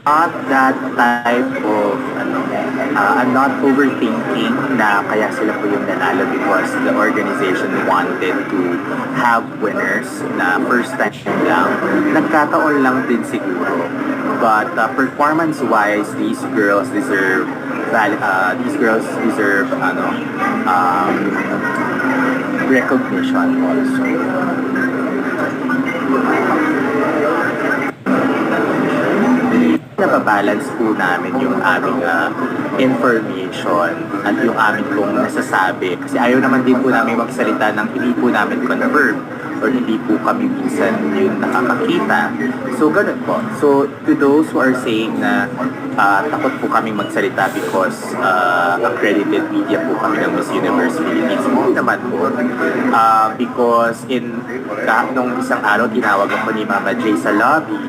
not that type of, I'm not overthinking na kaya sila po yung nanalo because the organization wanted to have winners na first time lang. Nagkataon lang din siguro. But performance-wise, these girls deserve recognition also. Nababalance po namin yung aming information at yung aming pong nasasabi. Kasi ayaw naman din po namin magsalita ng hindi po namin confirm or hindi po kami minsan yung nakakakita. So, ganun po. So, to those who are saying na takot po kami magsalita because accredited media po kami ng Miss Universe Philippines. Hindi naman po. Because nung isang araw, tinawag ako ni Mama J sa lobby.